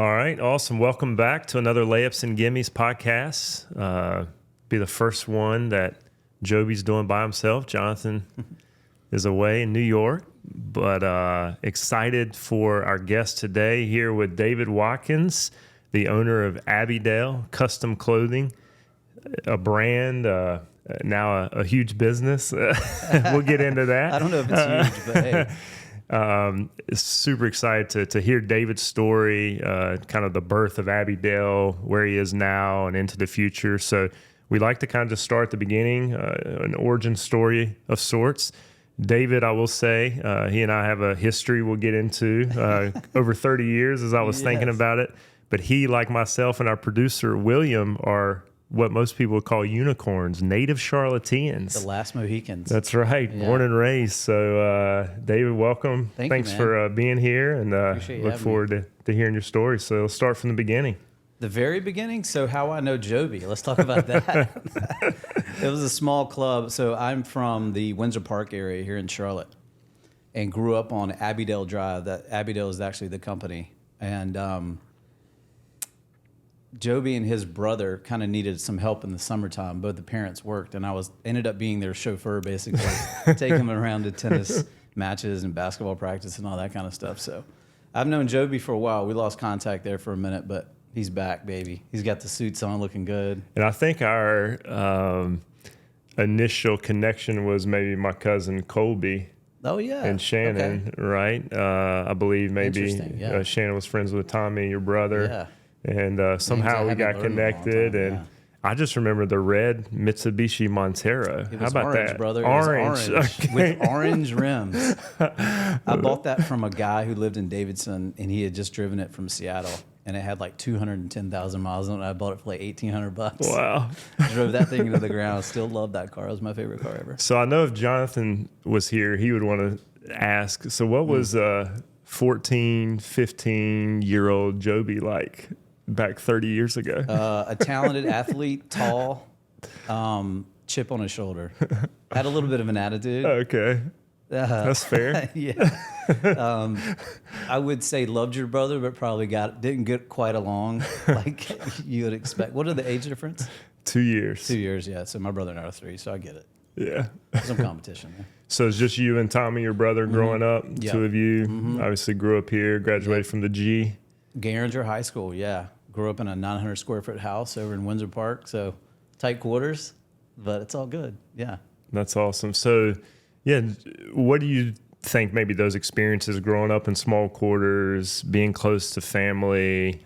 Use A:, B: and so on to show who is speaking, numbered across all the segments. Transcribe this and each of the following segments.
A: All right, awesome. Welcome back to another Layups and Gimmies podcast. Be the first one that Joby's doing by himself. Jonathan is away in New York, but excited for our guest today here with David Watkins, the owner of Abbeydale Custom Clothing, a brand, now a huge business. We'll get into that.
B: I don't know if it's huge, but hey.
A: Super excited to hear David's story, kind of the birth of Abbeydale, where he is now and into the future. So we like to kind of just start at the beginning, an origin story of sorts. David, I will say, he and I have a history we'll get into over 30 years as I was thinking about it. But he, like myself and our producer, William, are what most people would call unicorns, native Charlotteans.
B: The last Mohicans.
A: That's right, born and raised. So, David, welcome. Thanks for being here, and look forward to hearing your story. So let's start from the beginning.
B: The very beginning? So how I know Joby. Let's talk about that. It was a small club. So I'm from the Windsor Park area here in Charlotte and grew up on Abbeydale Drive. That Abbeydale is actually the company. And Joby and his brother kind of needed some help in the summertime. Both the parents worked, and I ended up being their chauffeur, basically, taking them around to tennis matches and basketball practice and all that kind of stuff. So I've known Joby for a while. We lost contact there for a minute, but he's back, baby. He's got the suits on, looking good.
A: And I think our initial connection was maybe my cousin Colby.
B: Oh, yeah.
A: And Shannon, right? I believe maybe Shannon was friends with Tommy, your brother.
B: Yeah.
A: And somehow we got connected, and I just remember the red Mitsubishi Montero.
B: It was
A: How about
B: orange,
A: that?
B: Brother.
A: Orange.
B: It was orange with orange rims. I bought that from a guy who lived in Davidson, and he had just driven it from Seattle, and it had like 210,000 miles on it. I bought it for like $1,800.
A: Wow.
B: Drove that thing into the ground. Still love that car. It was my favorite car ever.
A: So I know if Jonathan was here, he would want to ask, so what was 14, 15-year-old Joby like back 30 years ago?
B: A talented athlete, tall, chip on his shoulder. Had a little bit of an attitude.
A: Okay. That's fair.
B: Yeah. I would say loved your brother, but probably didn't get quite along like you would expect. What are the age difference?
A: 2 years.
B: 2 years, yeah. So my brother and I are 3, so I get it.
A: Yeah.
B: Some competition there.
A: So it's just you and Tommy, your brother, growing up?
B: Yep.
A: Two of you obviously grew up here, graduated from the G.
B: Garinger High School, yeah. Grew up in a 900 square foot house over in Windsor Park, so tight quarters, but it's all good. Yeah.
A: That's awesome. So, yeah, what do you think maybe those experiences growing up in small quarters, being close to family,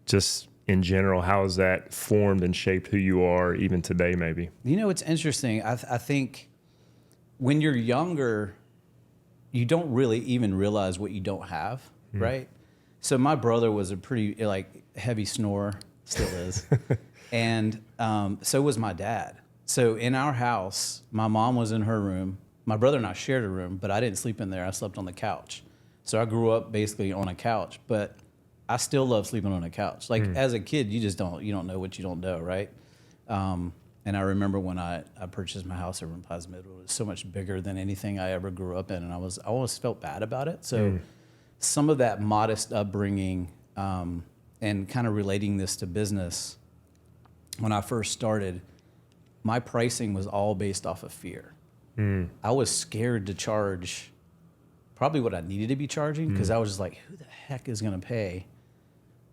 A: just in general, how has that formed and shaped who you are even today maybe?
B: You know, it's interesting. I think when you're younger, you don't really even realize what you don't have, right? So my brother was a pretty heavy snorer, still is, and so was my dad. So in our house, my mom was in her room. My brother and I shared a room, but I didn't sleep in there. I slept on the couch. So I grew up basically on a couch, but I still love sleeping on a couch. Like as a kid, you don't know what you don't know, right? And I remember when I purchased my house over in Plaza Midwood, it was so much bigger than anything I ever grew up in, and I always felt bad about it. So. Some of that modest upbringing and kind of relating this to business, when I first started, my pricing was all based off of fear. I was scared to charge probably what I needed to be charging because I was just like, who the heck is going to pay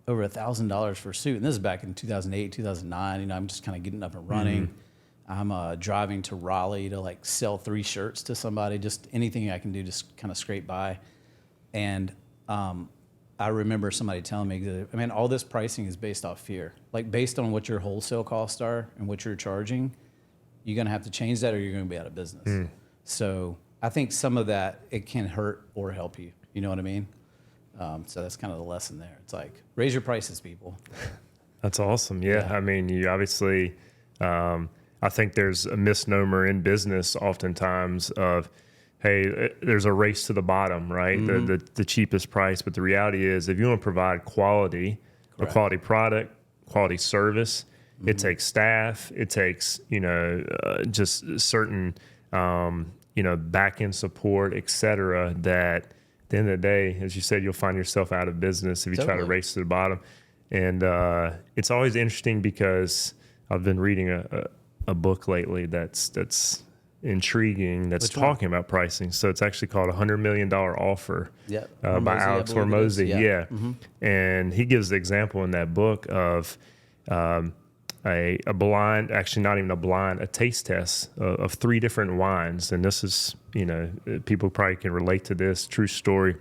B: over $1,000 for a suit? And this is back in 2008, 2009. You know, I'm just kind of getting up and running. I'm driving to Raleigh to sell 3 shirts to somebody, just anything I can do to kind of scrape by. And I remember somebody telling me that, man, all this pricing is based off fear. Like based on what your wholesale costs are and what you're charging, you're going to have to change that or you're going to be out of business. So I think some of that, it can hurt or help you. You know what I mean? So that's kind of the lesson there. It's like, raise your prices, people.
A: That's awesome. Yeah. I mean, you obviously, I think there's a misnomer in business oftentimes of, hey, there's a race to the bottom, right? The cheapest price. But the reality is if you want to provide quality, a quality product, quality service, it takes staff, it takes, just certain, back-end support, et cetera, that the end of the day, as you said, you'll find yourself out of business if you try to race to the bottom. And it's always interesting because I've been reading a book lately that's intriguing, that's talking about pricing. So it's actually called $100 Million Offer by Alex Hormozy. Yeah. And he gives the example in that book of a blind, actually not even a blind, a taste test of 3 different wines. And this is, people probably can relate to this true story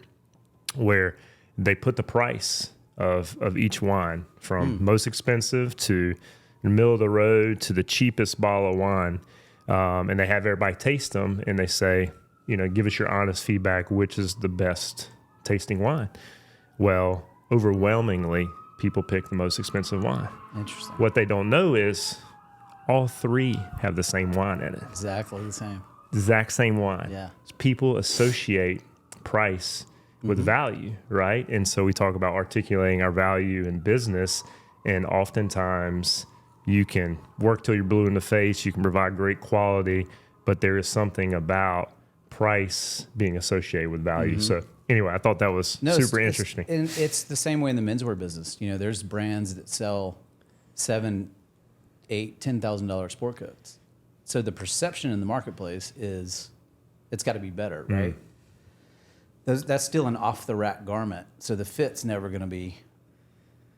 A: where they put the price of each wine from most expensive to the middle of the road to the cheapest bottle of wine. And they have everybody taste them and they say, give us your honest feedback, which is the best tasting wine. Well, overwhelmingly, people pick the most expensive wine.
B: Interesting.
A: What they don't know is all 3 have the same wine in it.
B: Exactly the same.
A: Exact same wine.
B: Yeah.
A: People associate price with value, right? And so we talk about articulating our value in business, and oftentimes you can work till you're blue in the face, you can provide great quality, but there is something about price being associated with value. So anyway, I thought that was super interesting.
B: And it's the same way in the menswear business. There's brands that sell $7,000, $8,000, $10,000 sport coats. So the perception in the marketplace is it's got to be better, right? That's still an off-the-rack garment, so the fit's never going to be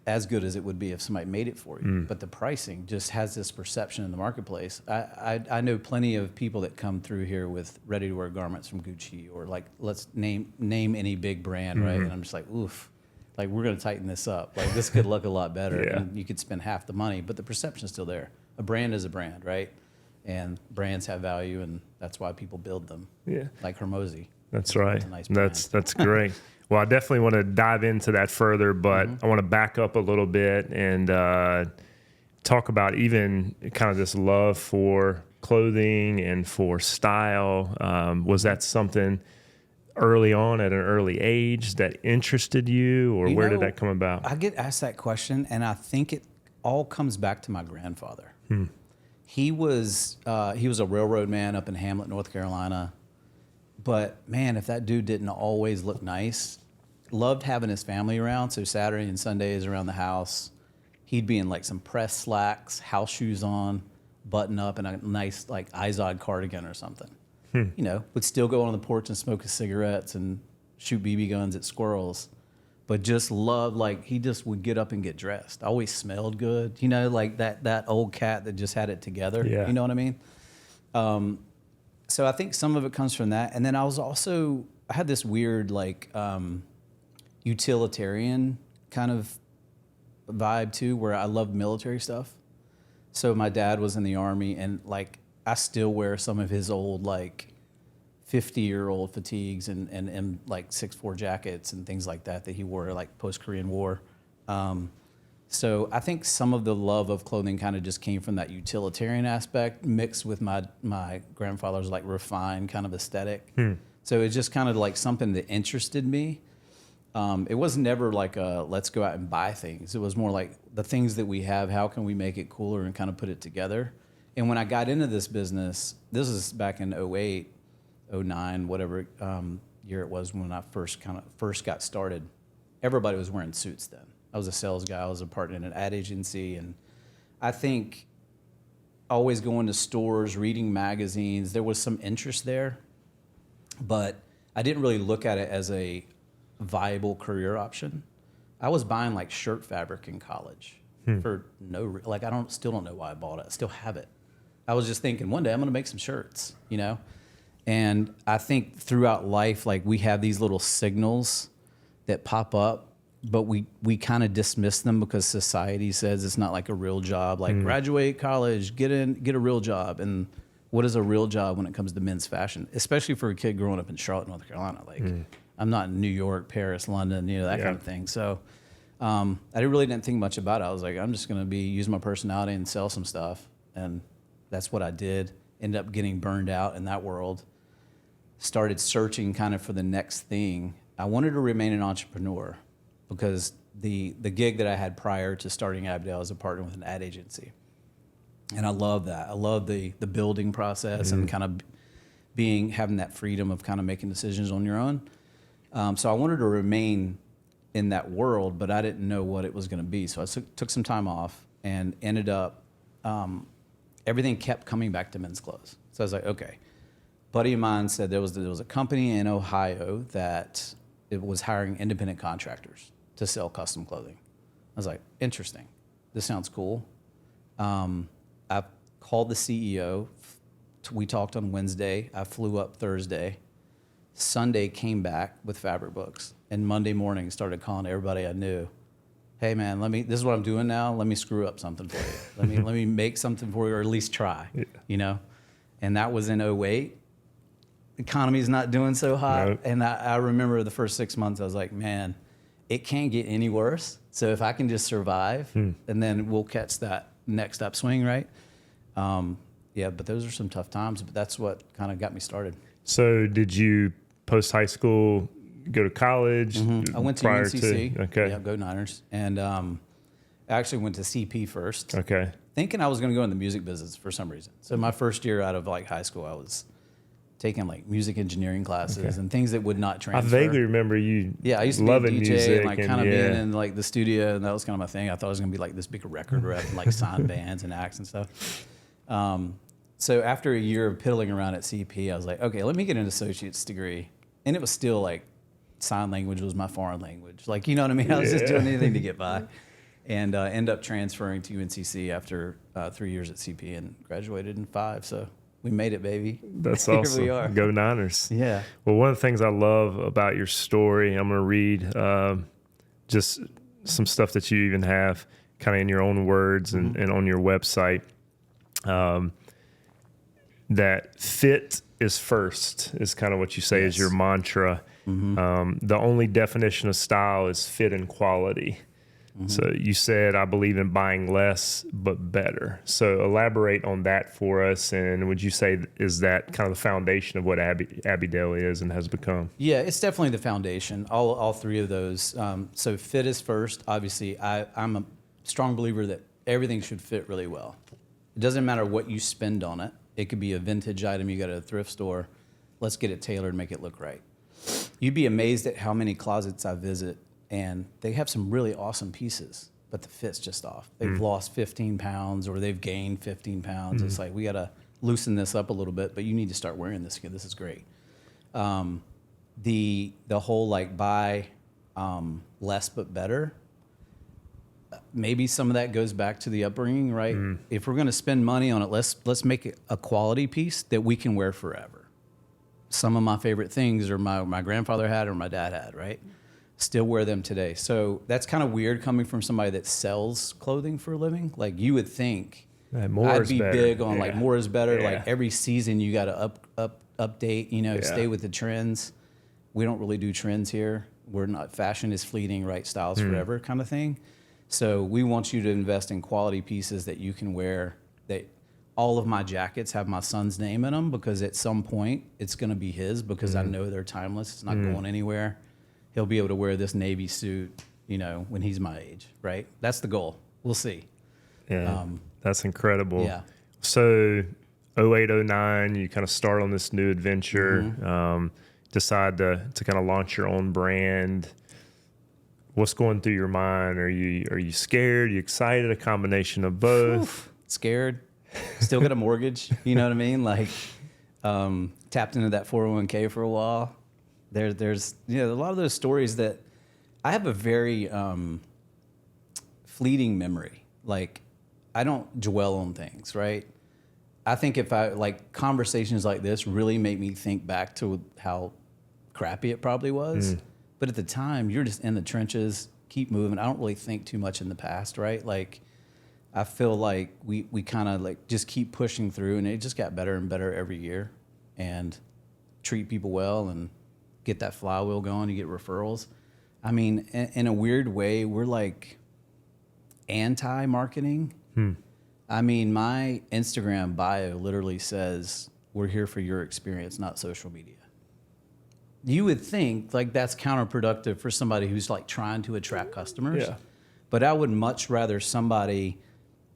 B: as good as it would be if somebody made it for you. But the pricing just has this perception in the marketplace. I know plenty of people that come through here with ready-to-wear garments from Gucci, or like, let's name any big brand, right? And I'm just like, oof, like we're going to tighten this up. Like this could look a lot better, and you could spend half the money, but the perception's still there. A brand is a brand, right? And brands have value, and that's why people build them. Yeah, like Hormozy.
A: That's right. That's great. Well, I definitely want to dive into that further, but I want to back up a little bit and talk about even kind of this love for clothing and for style. Was that something early on at an early age that interested you, or where did that come about?
B: I get asked that question, and I think it all comes back to my grandfather. He was a railroad man up in Hamlet, North Carolina. But man, if that dude didn't always look nice, loved having his family around. So Saturday and Sundays around the house, he'd be in like some pressed slacks, house shoes on, button up, and a nice like Izod cardigan or something. Would still go on the porch and smoke his cigarettes and shoot BB guns at squirrels. But just loved, like, he just would get up and get dressed. Always smelled good, like that old cat that just had it together. Yeah. You know what I mean? So I think some of it comes from that. And then I had this weird, like, utilitarian kind of vibe too, where I loved military stuff. So my dad was in the Army, and like, I still wear some of his old, like, 50-year-old fatigues and like 6'4" jackets and things like that he wore like post-Korean War. So I think some of the love of clothing kind of just came from that utilitarian aspect mixed with my grandfather's like refined kind of aesthetic. So it's just kind of like something that interested me. It was never like a let's go out and buy things. It was more like the things that we have, how can we make it cooler and kind of put it together. And when I got into this business, this is back in 08, 09, whatever year it was when I first got started, everybody was wearing suits then. I was a sales guy. I was a partner in an ad agency. And I think always going to stores, reading magazines, there was some interest there. But I didn't really look at it as a viable career option. I was buying like shirt fabric in college for still don't know why I bought it. I still have it. I was just thinking one day I'm going to make some shirts, And I think throughout life, like we have these little signals that pop up, but we kind of dismiss them because society says it's not like a real job. Like graduate college, get a real job. And what is a real job when it comes to men's fashion, especially for a kid growing up in Charlotte, North Carolina? Like I'm not in New York, Paris, London, that kind of thing. So I really didn't think much about it. I was like, I'm just going to use my personality and sell some stuff. And that's what I did. Ended up getting burned out in that world. Started searching kind of for the next thing. I wanted to remain an entrepreneur because the gig that I had prior to starting Abbeydale as a partner with an ad agency. And I love that. I love the building process and kind of having that freedom of kind of making decisions on your own. So I wanted to remain in that world, but I didn't know what it was going to be. So I took some time off and ended up, everything kept coming back to men's clothes. So I was like, okay. Buddy of mine said there was a company in Ohio that it was hiring independent contractors to sell custom clothing. I was like, interesting. This sounds cool. I called the CEO. We talked on Wednesday. I flew up Thursday. Sunday came back with fabric books, and Monday morning started calling everybody I knew. Hey man, this is what I'm doing now. Let me screw up something for you. Let me make something for you, or at least try. Yeah. You know, and that was in 2008. The economy's not doing so hot, nope. And I remember the first 6 months. I was like, man, it can't get any worse. So if I can just survive, and then we'll catch that next upswing, right? Yeah, but those are some tough times. But that's what kind of got me started.
A: So did you post high school go to college?
B: I went to UNCC.
A: Okay.
B: Yeah, go Niners. And I actually went to CP first.
A: Okay.
B: Thinking I was going to go in the music business for some reason. So my first year out of like high school, I was taking like music engineering classes and things that would not transfer.
A: I vaguely remember you.
B: Yeah, I used to
A: loving
B: be a DJ
A: music
B: and like kind of being in like the studio, and that was kind of my thing. I thought I was going to be like this big record rep and like sign bands and acts and stuff. So after a year of piddling around at CP, I was like, okay, let me get an associate's degree. And it was still like sign language was my foreign language. Like, you know what I mean? I was just doing anything to get by. And end up transferring to UNCC after 3 years at CP and graduated in 5. So we made it, baby.
A: That's awesome.
B: Here we are.
A: Go Niners.
B: Yeah.
A: Well, one of the things I love about your story, I'm going to read just some stuff that you even have kind of in your own words and on your website. That fit is first is kind of what you say is your mantra. The only definition of style is fit and quality. So you said, I believe in buying less but better. So elaborate on that for us. And would you say, is that kind of the foundation of what Abbeydale is and has become? Yeah,
B: it's definitely the foundation, all three of those. So fit is first. Obviously, I'm a strong believer that everything should fit really well. It doesn't matter what you spend on it. It could be a vintage item you got at a thrift store. Let's get it tailored and make it look right. You'd be amazed at how many closets I visit, and they have some really awesome pieces, but the fit's just off. They've lost 15 pounds or they've gained 15 pounds. It's like, we got to loosen this up a little bit, but you need to start wearing this again. This is great. The whole like buy less but better, maybe some of that goes back to the upbringing, right? If we're going to spend money on it, let's make it a quality piece that we can wear forever. Some of my favorite things are my grandfather had or my dad had, right? Still wear them today. So that's kind of weird coming from somebody that sells clothing for a living. Like, you would think I'd be big on like more is better. Like every season you got to update, you know, stay with the trends. We don't really do trends here. We're not, fashion is fleeting, right? Styles forever kind of thing. So we want you to invest in quality pieces that you can wear. That all of my jackets have my son's name in them, because at some point it's going to be his, because I know they're timeless. It's not going anywhere. He'll be able to wear this Navy suit, you know, when he's my age, right? That's the goal. We'll see.
A: Yeah, that's incredible.
B: Yeah.
A: So 08, 09, you kind of start on this new adventure, decide to kind of launch your own brand. What's going through your mind? Are you scared? Are you excited? A combination of both?
B: Oof, scared. Still got a mortgage. You know what I mean? Like, tapped into that 401k for a while. There's a lot of those stories that I have a very fleeting memory. Like, I don't dwell on things, right? I think if conversations like this really make me think back to how crappy it probably was. But at the time, you're just in the trenches, keep moving. I don't really think too much in the past, right? Like, I feel like we kind of like just keep pushing through, and it just got better and better every year, and treat people well and get that flywheel going. You get referrals. I mean, in a weird way, we're like anti-marketing. I mean, my Instagram bio literally says, "We're here for your experience, not social media." You would think like that's counterproductive for somebody who's like trying to attract customers. Yeah. But I would much rather somebody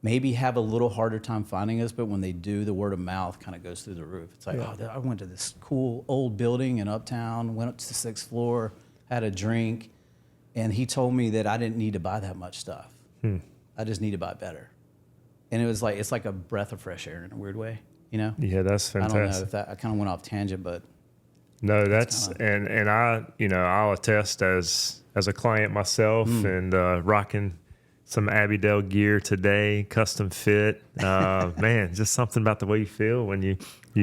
B: maybe have a little harder time finding us, but when they do, the word of mouth kind of goes through the roof. It's like, oh, I went to this cool old building in Uptown, went up to the 6th floor. had a drink, and he told me that I didn't need to buy that much stuff. I just need to buy better. And it was like, it's like a breath of fresh air in a weird way, you know?
A: Yeah, that's fantastic.
B: I don't know if that, I kind of went off tangent, but
A: no, that's and I, I'll attest as a client myself and rocking some Abbeydale gear today, custom fit. Man, just something about the way you feel when you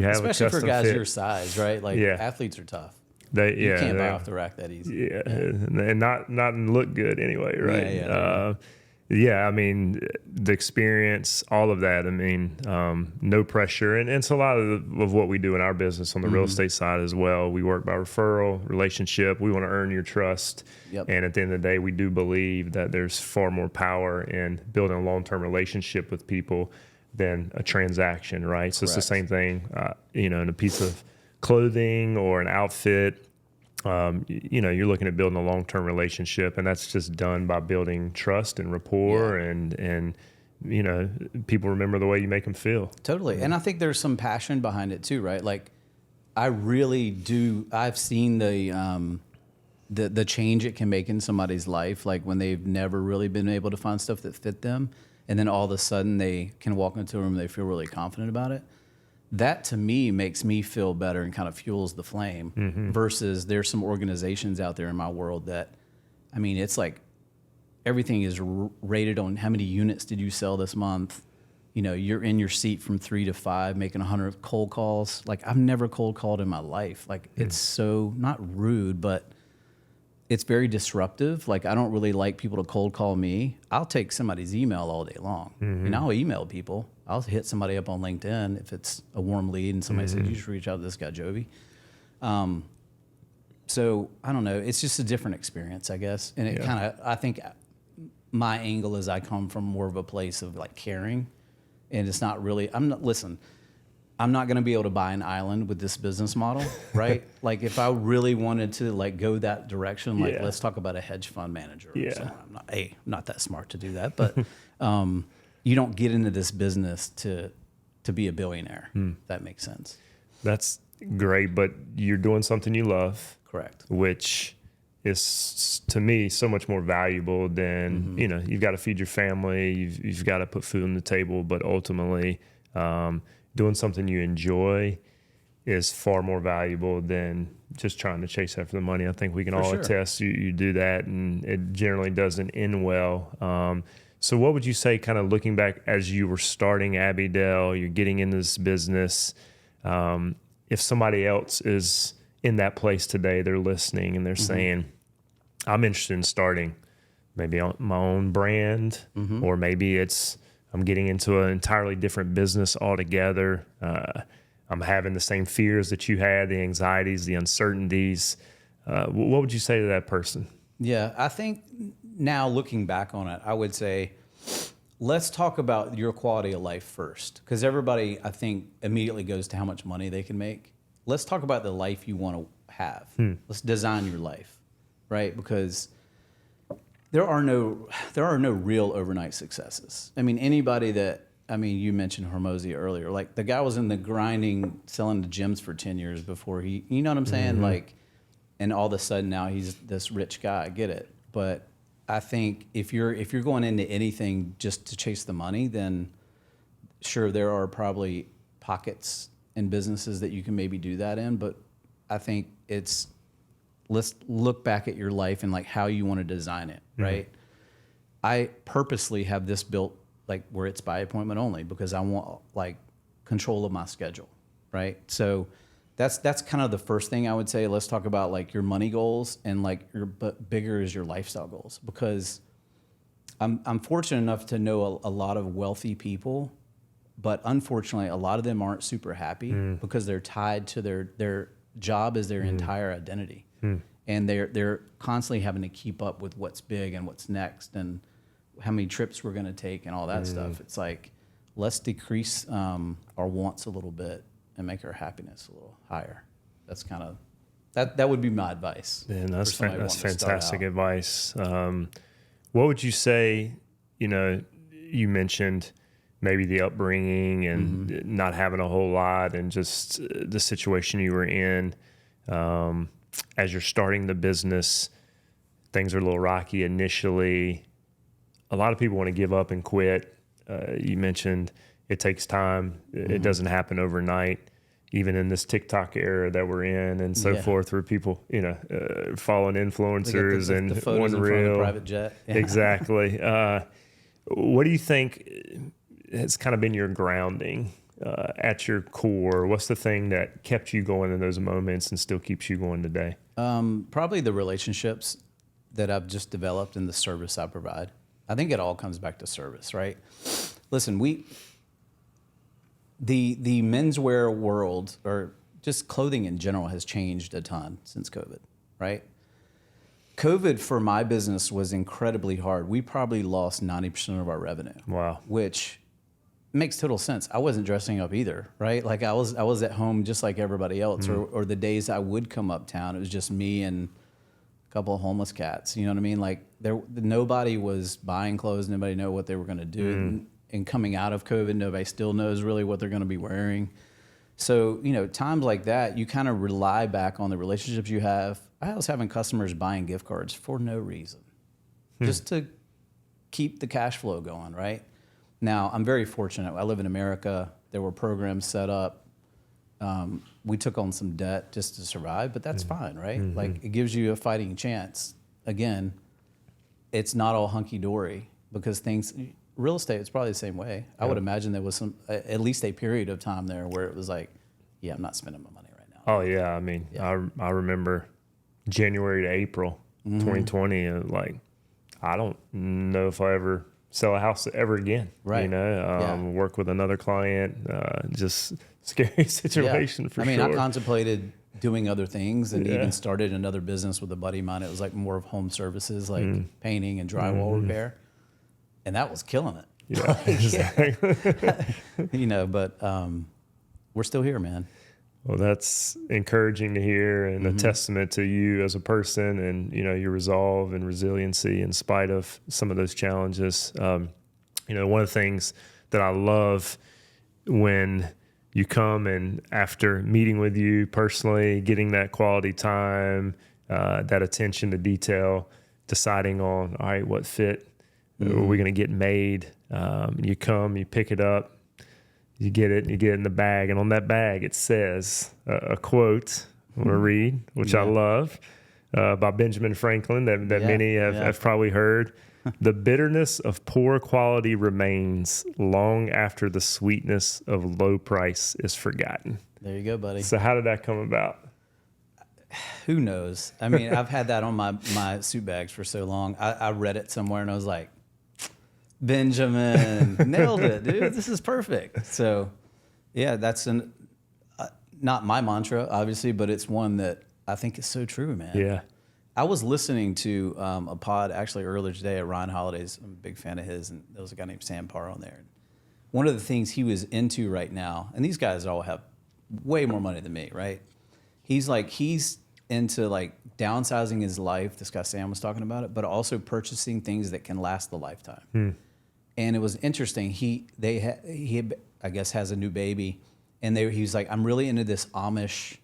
A: have
B: especially
A: a custom
B: for guys
A: fit.
B: your size, right? Like athletes are tough. You can't buy off the rack that easy.
A: Yeah, and not look good anyway, right? Yeah, I mean, the experience, all of that. I mean, no pressure. And it's a lot of what we do in our business on the real estate side as well. We work by referral, relationship. We want to earn your trust.
B: Yep.
A: And at the end of the day, we do believe that there's far more power in building a long-term relationship with people than a transaction, right? So it's the same thing, in a piece of clothing or an outfit. You're looking at building a long-term relationship, and that's just done by building trust and rapport, and people remember the way you make them feel.
B: Totally. And I think there's some passion behind it too, right? Like, I really do. I've seen the change it can make in somebody's life, like when they've never really been able to find stuff that fit them, and then all of a sudden they can walk into a room and they feel really confident about it. That to me makes me feel better and kind of fuels the flame versus there's some organizations out there in my world that, I mean, it's like everything is rated on how many units did you sell this month. You're in your seat from 3 to 5 making 100 cold calls. Like, I've never cold called in my life. Like, it's so not rude, but it's very disruptive. Like, I don't really like people to cold call me. I'll take somebody's email all day long. I'll email people. I'll hit somebody up on LinkedIn if it's a warm lead and somebody says, you should reach out to this guy, Jovi. So I don't know. It's just a different experience, I guess. And it I think my angle is I come from more of a place of like caring, and it's not really, I'm not going to be able to buy an island with this business model, right? Like, if I really wanted to like go that direction, like let's talk about a hedge fund manager. Or something. I'm not that smart to do that, but you don't get into this business to be a billionaire. That makes sense.
A: That's great, but you're doing something you love.
B: Correct.
A: Which is, to me, so much more valuable than, you've got to feed your family, you've got to put food on the table, but ultimately, doing something you enjoy is far more valuable than just trying to chase after the money. I think we can all attest you do that, and it generally doesn't end well. So what would you say, kind of looking back as you were starting Abbeydale, you're getting into this business, if somebody else is in that place today, they're listening and they're saying, I'm interested in starting maybe my own brand, or maybe I'm getting into an entirely different business altogether. I'm having the same fears that you had, the anxieties, the uncertainties. What would you say to that person?
B: Yeah, I think now looking back on it, I would say, let's talk about your quality of life first. Because everybody, I think, immediately goes to how much money they can make. Let's talk about the life you want to have. Let's design your life, right? Because there are no real overnight successes. I mean, you mentioned Hormozy earlier. Like, the guy was in the grinding, selling the gyms for 10 years before you know what I'm saying? Like, and all of a sudden now he's this rich guy. I get it. But I think if you're going into anything just to chase the money, then sure, there are probably pockets in businesses that you can maybe do that in. But I think let's look back at your life and like how you want to design it, right? I purposely have this built like where it's by appointment only because I want like control of my schedule, right? So that's kind of the first thing I would say. Let's talk about like your money goals and like but bigger is your lifestyle goals, because I'm fortunate enough to know a lot of wealthy people, but unfortunately a lot of them aren't super happy because they're tied to their job as their entire identity. And they're constantly having to keep up with what's big and what's next and how many trips we're going to take and all that stuff. It's like, let's decrease our wants a little bit and make our happiness a little higher. That's kind of, that would be my advice.
A: And that's fantastic advice. What would you say, you mentioned maybe the upbringing and not having a whole lot and just the situation you were in as you're starting the business. things are a little rocky initially. A lot of people want to give up and quit. You mentioned it takes time. It doesn't happen overnight, even in this TikTok era that we're in and so forth, where people, following influencers
B: the
A: and
B: photos
A: one
B: in front of the
A: reel.
B: private jet. Yeah.
A: Exactly. What do you think has kind of been your grounding at your core? What's the thing that kept you going in those moments and still keeps you going today?
B: Probably the relationships that I've just developed and the service I provide. I think it all comes back to service, right? Listen, the menswear world, or just clothing in general, has changed a ton since COVID, right? COVID for my business was incredibly hard. We probably lost 90% of our revenue.
A: Wow.
B: Which makes total sense. I wasn't dressing up either, right? Like I was at home just like everybody else. Or the days I would come uptown, it was just me and a couple of homeless cats. You know what I mean? Like nobody was buying clothes. Nobody knew what they were going to do. And coming out of COVID, nobody still knows really what they're going to be wearing. So, times like that, you kind of rely back on the relationships you have. I was having customers buying gift cards for no reason, just to keep the cash flow going, right? Now, I'm very fortunate. I live in America. There were programs set up. We took on some debt just to survive, but that's fine, right? Like, it gives you a fighting chance. Again, it's not all hunky-dory because real estate is probably the same way. I would imagine there was at least a period of time there where it was like, yeah, I'm not spending my money right now.
A: Oh, yeah. I mean, I remember January to April 2020, like, I don't know if I ever sell a house ever again.
B: Right.
A: Work with another client, just scary situation for sure.
B: I contemplated doing other things and even started another business with a buddy of mine. It was like more of home services, like painting and drywall repair. And that was killing it.
A: Yeah, exactly.
B: But we're still here, man.
A: Well, that's encouraging to hear and a testament to you as a person and, your resolve and resiliency in spite of some of those challenges. One of the things that I love when you come and after meeting with you personally, getting that quality time, that attention to detail, deciding on, all right, what fit are we going to get made? You come, you pick it up, you get it in the bag. And on that bag, it says a quote I'm going to read, which I love, by Benjamin Franklin that many have probably heard. The bitterness of poor quality remains long after the sweetness of low price is forgotten.
B: There you go, buddy.
A: So how did that come about?
B: Who knows? I mean, I've had that on my suit bags for so long. I read it somewhere and I was like, Benjamin, nailed it, dude. This is perfect. So, yeah, that's not my mantra, obviously, but it's one that I think is so true, man.
A: Yeah.
B: I was listening to a pod actually earlier today at Ryan Holiday's. I'm a big fan of his, and there was a guy named Sam Parr on there. One of the things he was into right now, and these guys all have way more money than me, right? He's into like downsizing his life. This guy Sam was talking about it, but also purchasing things that can last the lifetime. And it was interesting. He I guess has a new baby, and he was like, I'm really into this Amish.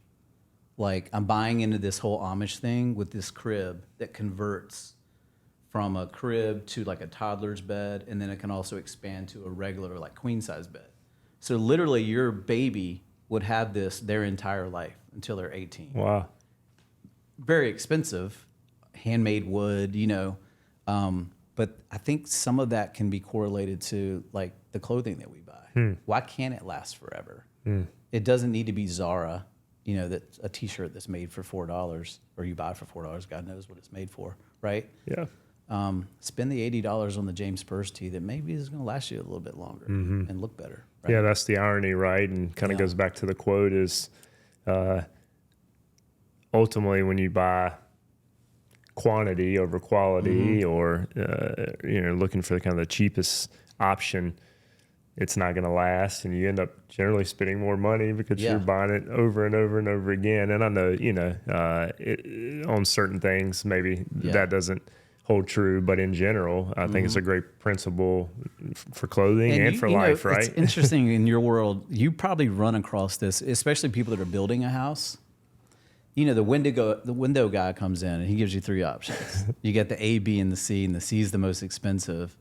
B: Like, I'm buying into this whole Amish thing with this crib that converts from a crib to like a toddler's bed, and then it can also expand to a regular like queen size bed. So literally, your baby would have this their entire life until they're 18.
A: Wow.
B: Very expensive, handmade wood, but I think some of that can be correlated to like the clothing that we buy. Why can't it last forever? It doesn't need to be Zara, that's a T-shirt that's made for $4, or you buy for $4. God knows what it's made for, right?
A: Yeah.
B: Spend the $80 on the James Purse tee that maybe is going to last you a little bit longer and look better. Right?
A: Yeah, that's the irony, right? And kind of goes back to the quote is, ultimately, when you buy quantity over quality, or looking for kind of the cheapest option, it's not going to last, and you end up generally spending more money because you're buying it over and over and over again. And I know, on certain things maybe that doesn't hold true, but in general, I think it's a great principle for clothing and for life, right?
B: It's interesting in your world. You probably run across this, especially people that are building a house. the window guy comes in and he gives you 3 options. You get the A, B, and the C, and the C is the most expensive.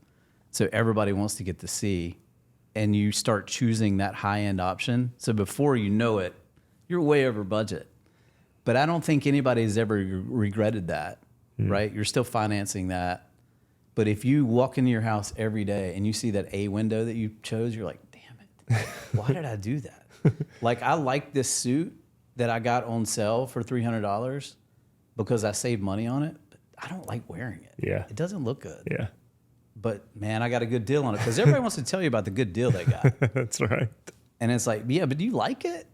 B: So everybody wants to get the C, and you start choosing that high-end option. So before you know it, you're way over budget. But I don't think anybody's ever regretted that, right? You're still financing that. But if you walk into your house every day and you see that A window that you chose, you're like, damn it, why did I do that? Like, I like this suit that I got on sale for $300 because I saved money on it, but I don't like wearing it.
A: Yeah.
B: It doesn't look good.
A: Yeah.
B: But man, I got a good deal on it because everybody wants to tell you about the good deal they got.
A: That's right.
B: And it's like, yeah, but do you like it?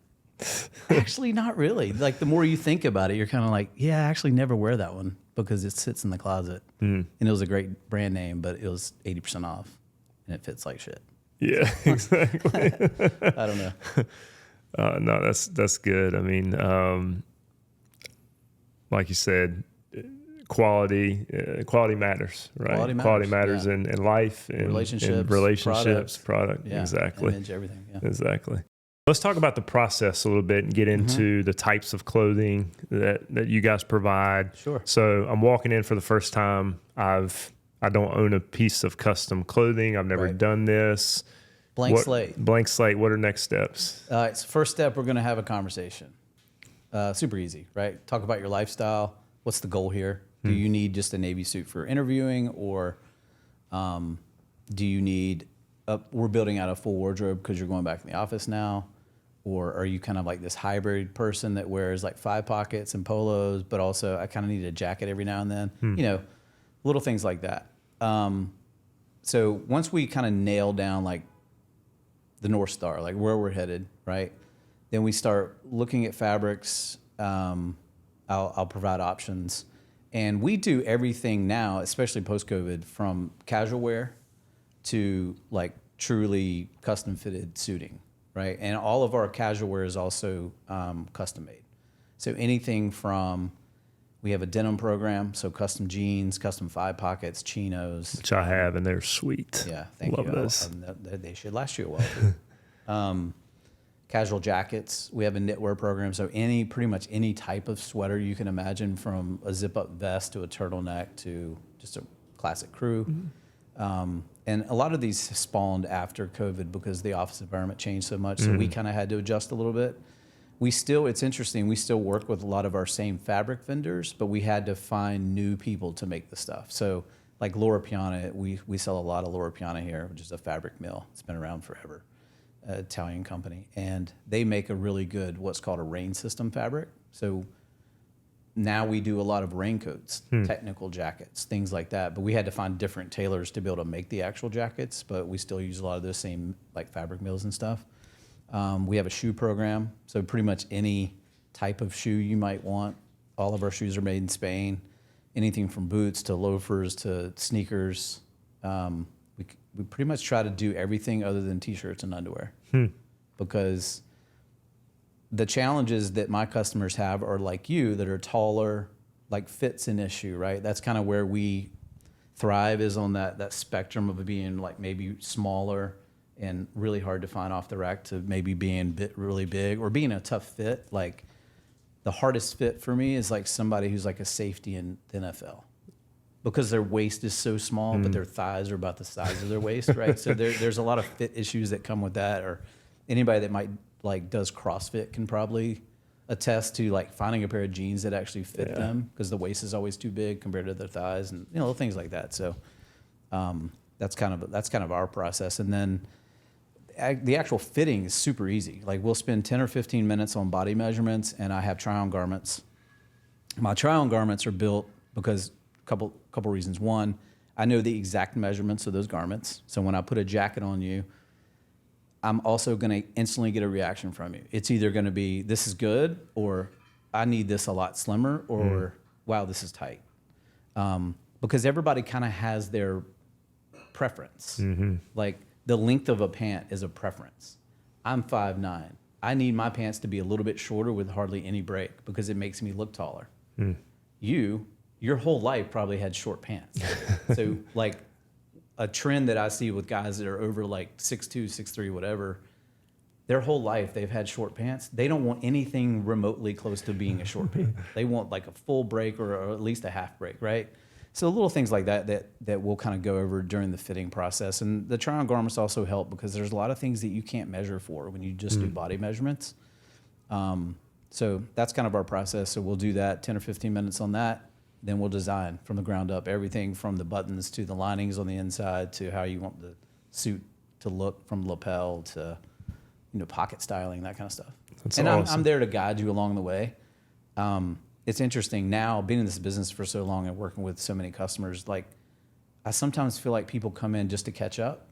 B: Actually, not really. Like, the more you think about it, you're kind of like, yeah, I actually never wear that one because it sits in the closet. And it was a great brand name, but it was 80% off and it fits like shit.
A: Yeah, exactly.
B: I don't know.
A: No, that's good. I mean, like you said, quality matters, right? Quality matters
B: yeah.
A: in life, in relationships, product.
B: Yeah,
A: exactly.
B: image, everything. Yeah.
A: Exactly. Let's talk about the process a little bit and get into the types of clothing that you guys provide.
B: Sure.
A: So I'm walking in for the first time. I don't own a piece of custom clothing. I've never done this.
B: Blank slate.
A: Blank slate. What are next steps?
B: All right. So first step, we're going to have a conversation. Super easy, right? Talk about your lifestyle. What's the goal here? Do you need just a Navy suit for interviewing, or do you need? We're building out a full wardrobe because you're going back in the office now, or are you kind of like this hybrid person that wears like 5 pockets and polos, but also I kind of need a jacket every now and then, little things like that. So once we kind of nail down like the North Star, like where we're headed, right? Then we start looking at fabrics. I'll provide options. And we do everything now, especially post-COVID, from casual wear to like truly custom fitted suiting, right? And all of our casual wear is also custom made. So anything from, we have a denim program, so custom jeans, custom 5 pockets, chinos.
A: Which I have, and they're sweet.
B: Yeah, thank you.
A: Love those.
B: They should last you a while too. Casual jackets. We have a knitwear program, so pretty much any type of sweater you can imagine, from a zip-up vest to a turtleneck to just a classic crew. And a lot of these spawned after COVID because the office environment changed so much, so we kind of had to adjust a little bit. It's interesting, we still work with a lot of our same fabric vendors, but we had to find new people to make the stuff. So like Loro Piana, we sell a lot of Loro Piana here, which is a fabric mill. It's been around forever. Italian company, and they make a really good what's called a rain system fabric. So now we do a lot of raincoats, technical jackets, things like that. But we had to find different tailors to be able to make the actual jackets, but we still use a lot of those same like fabric mills and stuff. We have a shoe program, so pretty much any type of shoe you might want. All of our shoes are made in Spain. Anything from boots to loafers to sneakers. We pretty much try to do everything other than t-shirts and underwear, because the challenges that my customers have are like you, that are taller, like fit's an issue, right? That's kind of where we thrive, is on that spectrum of being like maybe smaller and really hard to find off the rack to maybe being really big or being a tough fit. Like the hardest fit for me is like somebody who's like a safety in the NFL. Because their waist is so small, but their thighs are about the size of their waist, right? So there's a lot of fit issues that come with that. Or anybody that might like does CrossFit can probably attest to like finding a pair of jeans that actually fit them, because the waist is always too big compared to their thighs, and things like that. So that's kind of our process. And then the actual fitting is super easy. Like we'll spend 10 or 15 minutes on body measurements, and I have try-on garments. My try-on garments are built because couple reasons. One, I know the exact measurements of those garments. So when I put a jacket on you, I'm also going to instantly get a reaction from you. It's either going to be, this is good, or I need this a lot slimmer, or wow, this is tight. Because everybody kind of has their preference. Like the length of a pant is a preference. I'm 5'9". I need my pants to be a little bit shorter with hardly any break because it makes me look taller. Your whole life probably had short pants. So like a trend that I see with guys that are over like 6'2", 6'3", whatever, their whole life they've had short pants. They don't want anything remotely close to being a short pant. They want like a full break or at least a half break, right? So little things like that we'll kind of go over during the fitting process. And the try-on garments also help because there's a lot of things that you can't measure for when you just do body measurements. So that's kind of our process. So we'll do that 10 or 15 minutes on that. Then we'll design from the ground up, everything from the buttons to the linings on the inside to how you want the suit to look, from lapel to, pocket styling, that kind of stuff.
A: That's
B: and
A: awesome.
B: I'm there to guide you along the way. It's interesting now, being in this business for so long and working with so many customers, like I sometimes feel like people come in just to catch up.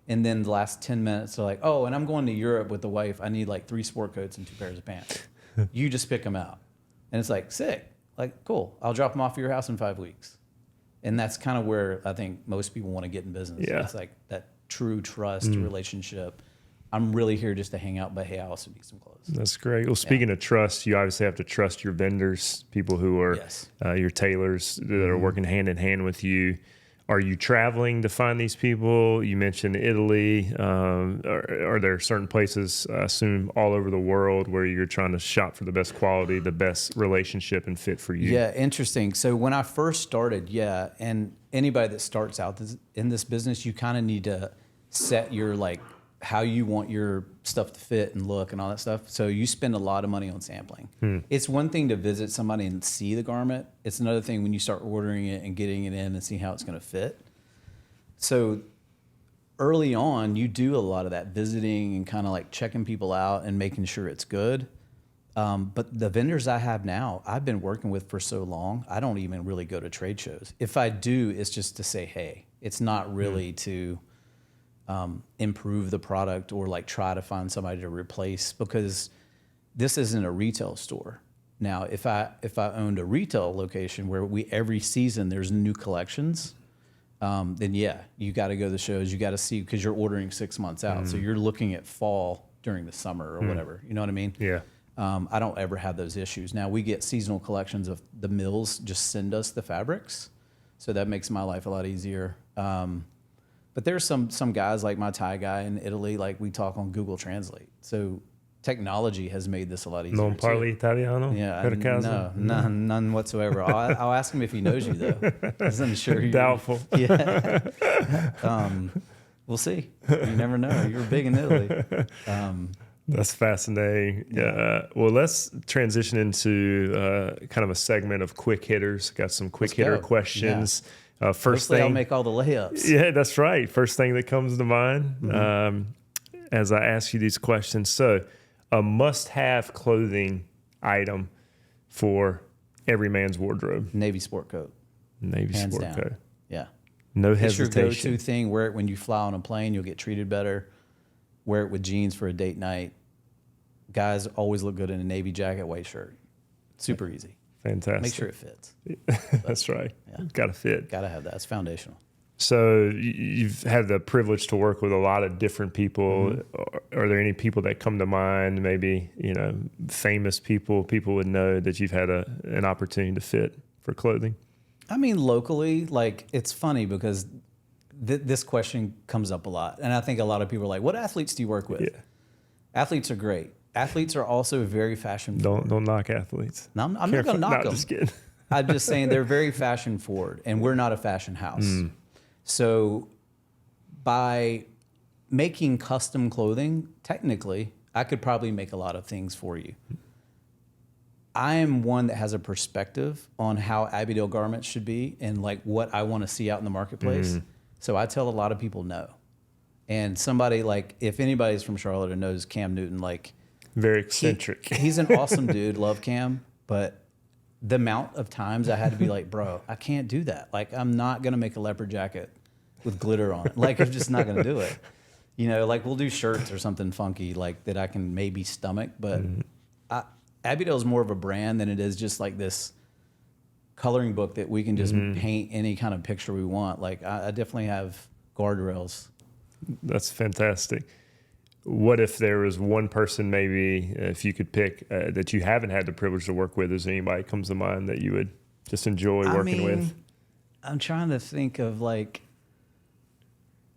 B: And then the last 10 minutes, they're like, oh, and I'm going to Europe with the wife. I need like 3 sport coats and 2 pairs of pants. You just pick them out. And it's like, sick. Like, cool. I'll drop them off at your house in 5 weeks. And that's kind of where I think most people want to get in business.
A: Yeah.
B: It's like that true trust relationship. I'm really here just to hang out, but hey, I also need some clothes.
A: That's great. Well, speaking of trust, you obviously have to trust your vendors, people who are your tailors that are working hand in hand with you. Are you traveling to find these people? You mentioned Italy. Are there certain places, I assume, all over the world where you're trying to shop for the best quality, the best relationship and fit for you?
B: Yeah, interesting. So when I first started, and anybody that starts out in this business, you kind of need to set your how you want your stuff to fit and look and all that stuff. So you spend a lot of money on sampling. It's one thing to visit somebody and see the garment. It's another thing when you start ordering it and getting it in and seeing how it's going to fit. So early on, you do a lot of that visiting and kind of like checking people out and making sure it's good. But the vendors I have now, I've been working with for so long, I don't even really go to trade shows. If I do, it's just to say, hey, it's not really to improve the product or like try to find somebody to replace, because this isn't a retail store. Now, if I owned a retail location where every season there's new collections, then you got to go to the shows. You got to see, because you're ordering 6 months out, so you're looking at fall during the summer or whatever. You know what I mean?
A: Yeah.
B: I don't ever have those issues. Now we get seasonal collections of the mills just send us the fabrics, so that makes my life a lot easier. But there's some guys like my Thai guy in Italy, like we talk on Google Translate. So technology has made this a lot easier.
A: Non parli italiano?
B: Yeah, none whatsoever. I'll ask him if he knows you though, 'cause I'm sure you.
A: Doubtful.
B: Yeah. We'll see. You never know. You're big in Italy.
A: That's fascinating. Yeah. Well, let's transition into kind of a segment of quick hitters. Got some quick hitter questions. First
B: Hopefully
A: thing,
B: I'll make all the layups.
A: Yeah, that's right. First thing that comes to mind as I ask you these questions. So, a must-have clothing item for every man's wardrobe.
B: Navy sport coat.
A: Navy
B: Hands
A: sport
B: down.
A: coat.
B: Yeah.
A: No
B: It's
A: hesitation.
B: your go-to thing. Wear it when you fly on a plane. You'll get treated better. Wear it with jeans for a date night. Guys always look good in a navy jacket, white shirt. Super easy.
A: Fantastic.
B: Make sure it fits.
A: That's right.
B: Yeah.
A: Got to fit.
B: Got to have that. It's foundational.
A: So you've had the privilege to work with a lot of different people. Are there any people that come to mind? Maybe famous people would know that you've had an opportunity to fit for clothing.
B: I mean, locally, like it's funny because this question comes up a lot, and I think a lot of people are like, "What athletes do you work with?"
A: Yeah.
B: Athletes are great. Athletes are also very fashion forward.
A: Don't knock athletes.
B: No, I'm not going to knock them.
A: Just kidding.
B: I'm just saying they're very fashion forward, and we're not a fashion house. So by making custom clothing, technically, I could probably make a lot of things for you. I am one that has a perspective on how Abbeydale garments should be and like what I want to see out in the marketplace. So I tell a lot of people no. And somebody like, if anybody's from Charlotte or knows Cam Newton, like
A: very eccentric.
B: He's an awesome dude. Love Cam. But the amount of times I had to be like, bro, I can't do that. Like, I'm not going to make a leopard jacket with glitter on it. Like, I'm just not going to do it. Like we'll do shirts or something funky like that I can maybe stomach. But Abbeydale is more of a brand than it is just like this coloring book that we can just paint any kind of picture we want. Like, I definitely have guardrails.
A: That's fantastic. What if there was one person, maybe, if you could pick, that you haven't had the privilege to work with? Is there anybody that comes to mind that you would just enjoy working with?
B: I'm trying to think of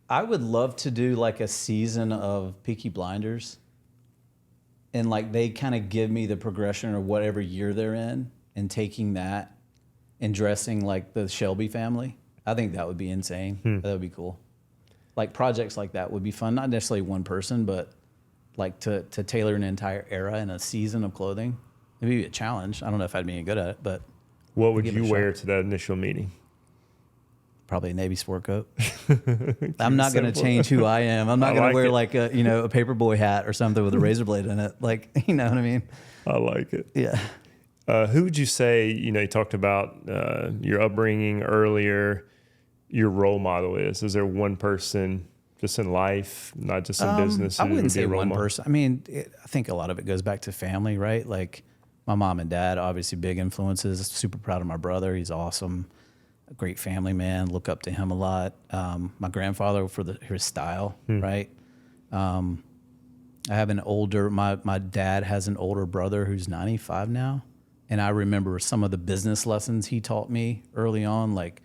B: I would love to do like a season of Peaky Blinders. and like they kind of give me the progression of whatever year they're in, and taking that and dressing like the Shelby family. I think that would be insane. That would be cool. Like projects like that would be fun. Not necessarily one person, but like to tailor an entire era and a season of clothing. Maybe a challenge. I don't know if I'd be any good at it, but
A: what would you wear to that initial meeting?
B: Probably a Navy sport coat. I'm not going to change who I am. I'm not going to wear like a paperboy hat or something with a razor blade in it. Like, you know what I mean?
A: I like it.
B: Yeah.
A: Who would you say, you talked about your upbringing earlier, your role model is? Is there one person just in life, not just in business?
B: I wouldn't say one person. I mean, I think a lot of it goes back to family, right? Like my mom and dad, obviously big influences. Super proud of my brother. He's awesome. A great family man. Look up to him a lot. My grandfather for his style, right? I have my dad has an older brother who's 95 now. And I remember some of the business lessons he taught me early on, like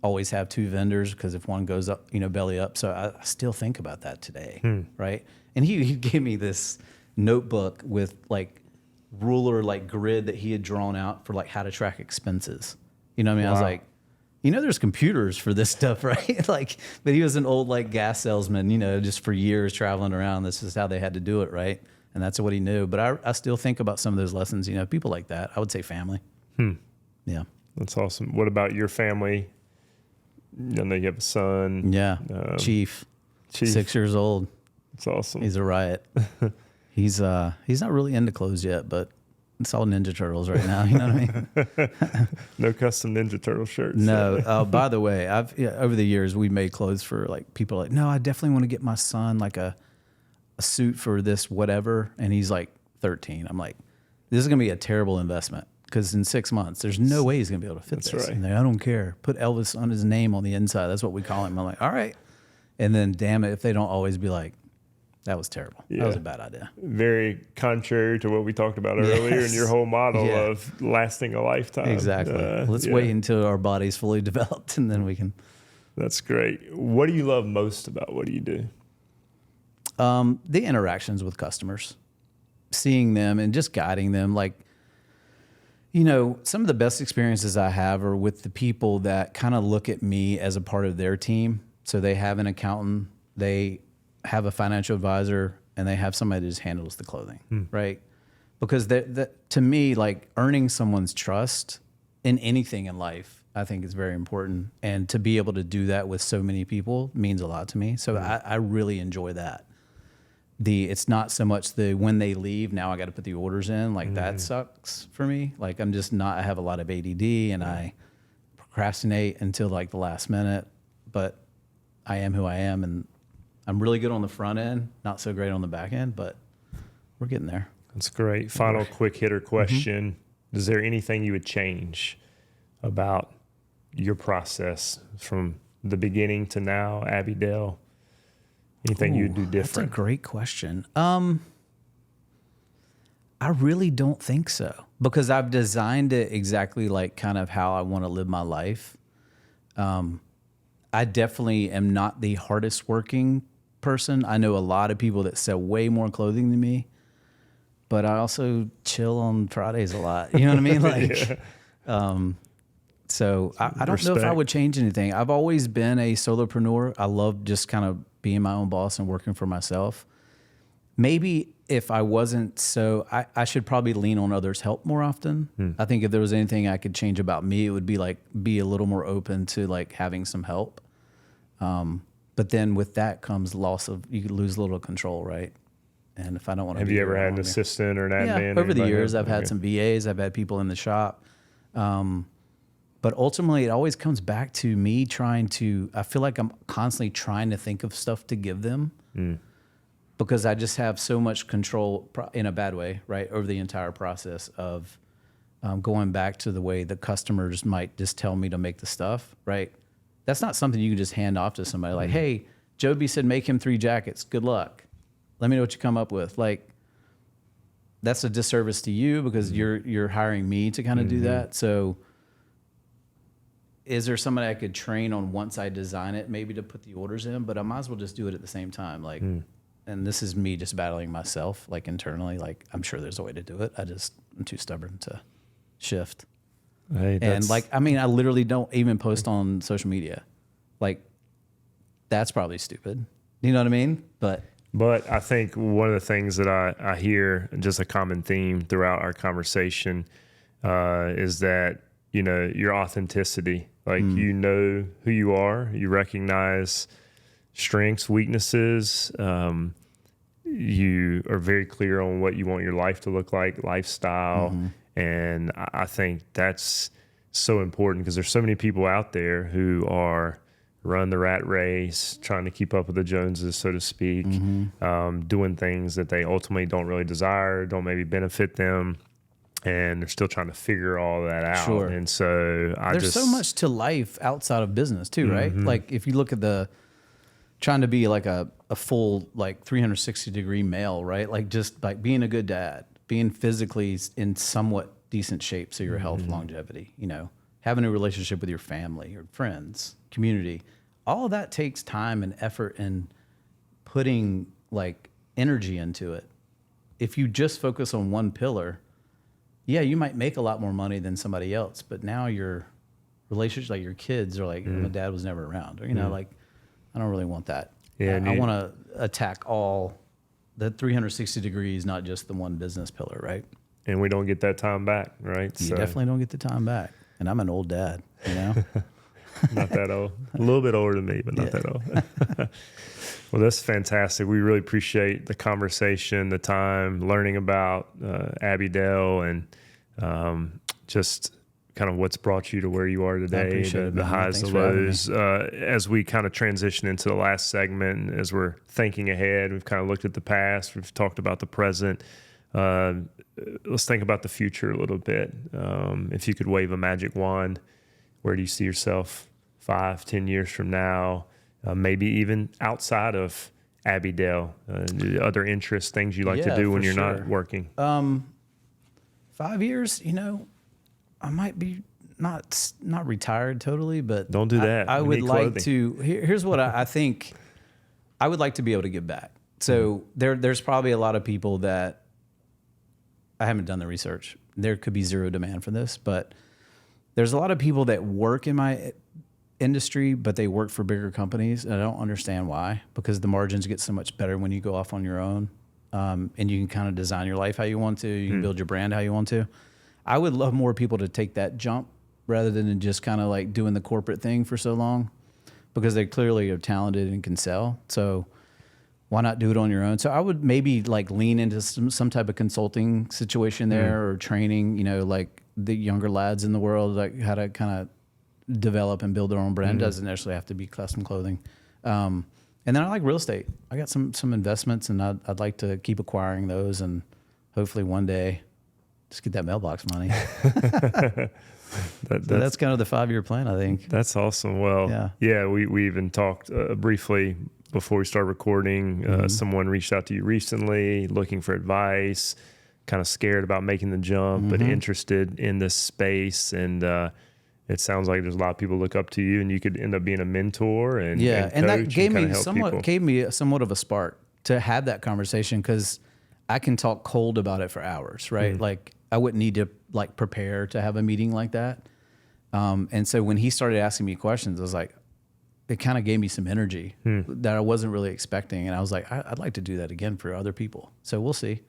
B: always have two vendors because if one goes up, belly up. So I still think about that today, right? And he gave me this notebook with like ruler, like grid that he had drawn out for like how to track expenses. You know what I mean? Wow. I was like, there's computers for this stuff, right? Like, but he was an old like gas salesman, just for years traveling around. This is how they had to do it, right? And that's what he knew. But I still think about some of those lessons, people like that. I would say family. Yeah.
A: That's awesome. What about your family? I know you have a son.
B: Yeah. Chief. 6 years old.
A: That's awesome.
B: He's a riot. He's not really into clothes yet, but it's all Ninja Turtles right now. You know what I mean?
A: No custom Ninja Turtle shirts.
B: No. By the way, over the years we made clothes for like people like, no, I definitely want to get my son like a suit for this whatever, and he's like 13. I'm like, this is gonna be a terrible investment because in 6 months there's no way he's gonna be able to fit this. Right. And like, I don't care. Put Elvis on his name on the inside. That's what we call him. I'm like, all right. And then damn it if they don't always be like, that was terrible. Yeah. That was a bad idea.
A: Very contrary to what we talked about earlier in your whole model of lasting a lifetime.
B: Exactly. Let's wait until our body's fully developed and then we can.
A: That's great. What do you love most about what you do?
B: The interactions with customers, seeing them and just guiding them. Like, some of the best experiences I have are with the people that kind of look at me as a part of their team. So they have an accountant, they have a financial advisor, and they have somebody that just handles the clothing, right? Because to me, like earning someone's trust in anything in life, I think is very important. And to be able to do that with so many people means a lot to me. So I really enjoy that. It's not so much when they leave, now I got to put the orders in, like that sucks for me. Like I have a lot of ADD and I procrastinate until like the last minute, but I am who I am and I'm really good on the front end, not so great on the back end, but we're getting there.
A: That's great. Final quick hitter question. Is there anything you would change about your process from the beginning to now, Abbeydale? Anything you'd do different?
B: That's a great question. I really don't think so because I've designed it exactly like kind of how I want to live my life. I definitely am not the hardest working person. I know a lot of people that sell way more clothing than me, but I also chill on Fridays a lot. You know what I mean? Like, so I don't know if I would change anything. I've always been a solopreneur. I love just kind of being my own boss and working for myself. Maybe if I wasn't I should probably lean on others' help more often. I think if there was anything I could change about me, it would be like be a little more open to like having some help. But then with that comes you lose a little control, right? And if I don't want to,
A: have you ever had an assistant or an admin?
B: Yeah, over the years I've had some VAs, I've had people in the shop. But ultimately it always comes back to me I feel like I'm constantly trying to think of stuff to give them because I just have so much control in a bad way, right? Over the entire process of going back to the way the customers might just tell me to make the stuff, right? That's not something you can just hand off to somebody like, hey, Joby said, make him 3 jackets. Good luck. Let me know what you come up with. Like, that's a disservice to you because you're hiring me to kind of do that. So is there somebody I could train on once I design it, maybe to put the orders in, but I might as well just do it at the same time. Like and this is me just battling myself, like internally, like I'm sure there's a way to do it. I'm too stubborn to shift.
A: Hey,
B: And like, I mean, I literally don't even post on social media. Like, that's probably stupid. You know what I mean? But
A: I think one of the things that I hear, just a common theme throughout our conversation, is that, you know, your authenticity, like, you know who you are, you recognize strengths, weaknesses. You are very clear on what you want your life to look like, lifestyle. And I think that's so important because there's so many people out there who are run the rat race, trying to keep up with the Joneses, so to speak, doing things that they ultimately don't really desire, don't maybe benefit them. And they're still trying to figure all that out.
B: Sure.
A: And so
B: there's so much to life outside of business too, right? Like if you look at trying to be like a full, like 360-degree male, right? Like just like being a good dad, being physically in somewhat decent shape. So your health, longevity, you know, having a relationship with your family, your friends, community, all of that takes time and effort and putting like energy into it. If you just focus on one pillar, yeah, you might make a lot more money than somebody else, but now your relationships, like your kids are like, my dad was never around, or, you know, like, I don't really want that.
A: Yeah,
B: I want to attack all the 360 degrees, not just the one business pillar, right?
A: And we don't get that time back, right?
B: You definitely don't get the time back. And I'm an old dad, you know?
A: Not that old. A little bit older than me, but not that old. Well, that's fantastic. We really appreciate the conversation, the time, learning about Abbeydale, and just kind of what's brought you to where you are today, the highs, the lows. As we kind of transition into the last segment, as we're thinking ahead, we've kind of looked at the past, we've talked about the present. Let's think about the future a little bit. If you could wave a magic wand, where do you see yourself 5-10 years from now? Maybe even outside of Abbeydale, other interests, things you like to do when you're not working.
B: 5 years, you know, I might be not retired totally, but
A: don't do that.
B: I would like to. Here's what I think. I would like to be able to give back. So there's probably a lot of people that I haven't done the research. There could be zero demand for this, but there's a lot of people that work in my industry, but they work for bigger companies, and I don't understand why, because the margins get so much better when you go off on your own, and you can kind of design your life how you want to. You can build your brand how you want to. I would love more people to take that jump rather than just kind of like doing the corporate thing for so long, because they clearly are talented and can sell. So why not do it on your own? So I would maybe like lean into some type of consulting situation there, or training, you know, like the younger lads in the world, like how to kind of develop and build their own brand. Doesn't necessarily have to be custom clothing. And then I like real estate. I got some investments, and I'd like to keep acquiring those, and hopefully one day just get that mailbox money. That's kind of the 5-year plan, I think.
A: That's awesome. Well, yeah, we even talked briefly before we started recording. Someone reached out to you recently looking for advice, kind of scared about making the jump, but interested in this space. And it sounds like there's a lot of people look up to you, and you could end up being a mentor and
B: and that gave me somewhat of a spark to have that conversation, because I can talk cold about it for hours, right? Like I wouldn't need to like prepare to have a meeting like that. And so when he started asking me questions, I was like, it kind of gave me some energy that I wasn't really expecting. And I was like, I'd like to do that again for other people. So we'll see.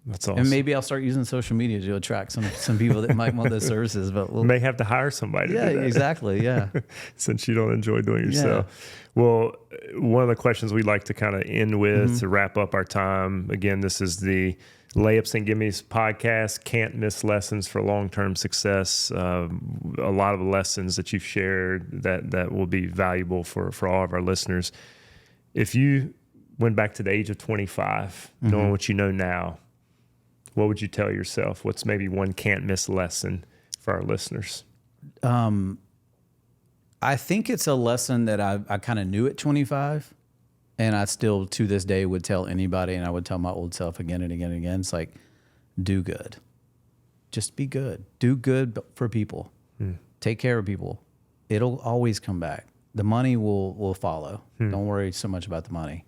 A: That's awesome.
B: And maybe I'll start using social media to attract some people that might want those services. But
A: we'll may have to hire somebody to do that.
B: Exactly. Yeah.
A: Since you don't enjoy doing it yourself. Well, one of the questions we'd like to kind of end with to wrap up our time. Again, this is the Layups and Gimmes podcast. Can't miss lessons for long-term success. A lot of the lessons that you've shared that will be valuable for all of our listeners. If you went back to the age of 25, knowing what you know now, what would you tell yourself? What's maybe one can't miss lesson for our listeners?
B: I think it's a lesson that I kind of knew at 25, and I still to this day would tell anybody, and I would tell my old self again and again and again. It's like, do good. Just be good. Do good for people. Take care of people. It'll always come back. The money will follow. Don't worry so much about the money.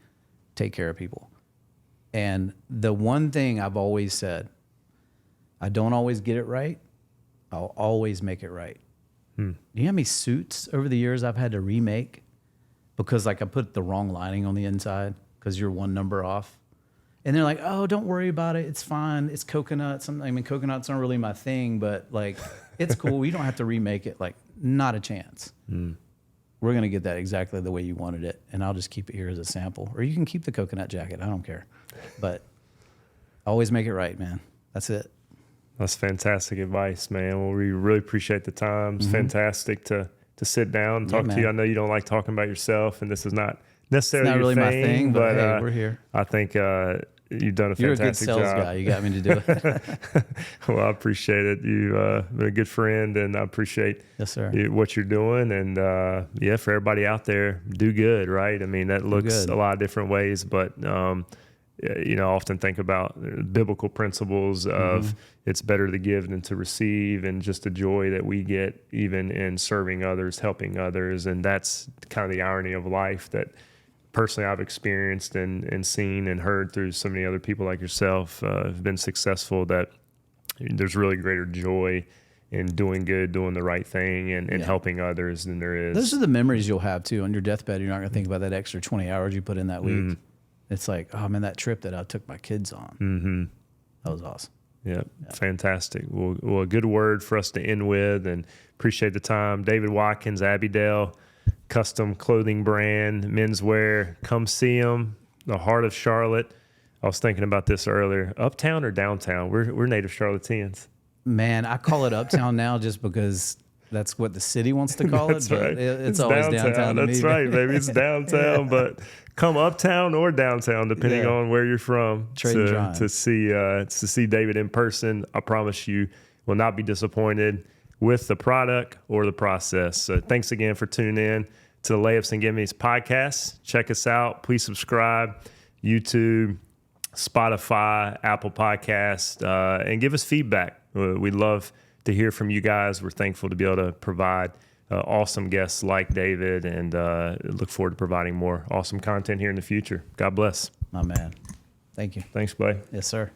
B: Take care of people. And the one thing I've always said, I don't always get it right. I'll always make it right. Do you know how many suits over the years I've had to remake because like I put the wrong lining on the inside because you're one number off? And they're like, oh, don't worry about it. It's fine. It's coconuts. I mean, coconuts aren't really my thing, but like, it's cool. You don't have to remake it. Like, not a chance. We're going to get that exactly the way you wanted it. And I'll just keep it here as a sample. Or you can keep the coconut jacket. I don't care. But always make it right, man. That's it.
A: That's fantastic advice, man. Well, we really appreciate the time. It's fantastic to sit down and talk to you. I know you don't like talking about yourself, and this is not necessarily
B: It's not
A: your
B: really my thing, but hey, we're here.
A: I think you've done a fantastic job.
B: You're a good sales guy. You got me to do it.
A: Well, I appreciate it. You've been a good friend, and I appreciate
B: yes, sir.
A: What you're doing. And yeah, for everybody out there, do good, right? I mean, that looks a lot of different ways, but you know, I often think about biblical principles of it's better to give than to receive, and just the joy that we get even in serving others, helping others. And that's kind of the irony of life that personally I've experienced and seen and heard through so many other people like yourself have been successful, that there's really greater joy in doing good, doing the right thing, and helping others than there is.
B: Those are the memories you'll have too on your deathbed. You're not going to think about that extra 20 hours you put in that week. It's like, oh man, that trip that I took my kids on, that was awesome.
A: Yeah, fantastic. Well, a good word for us to end with, and appreciate the time. David Watkins, Abbeydale, custom clothing brand, menswear. Come see them. The heart of Charlotte. I was thinking about this earlier. Uptown or downtown? We're native Charlotteans.
B: Man, I call it uptown now just because that's what the city wants to call it. But
A: right.
B: It's always downtown.
A: That's right, baby. It's downtown, but come uptown or downtown, depending on where you're from, to see David in person. I promise you will not be disappointed with the product or the process. So thanks again for tuning in to the Layups and Gimmies podcast. Check us out. Please subscribe. YouTube, Spotify, Apple Podcast, and give us feedback. We'd love to hear from you guys. We're thankful to be able to provide awesome guests like David, and look forward to providing more awesome content here in the future. God bless.
B: My man. Thank you.
A: Thanks, Blake.
B: Yes, sir.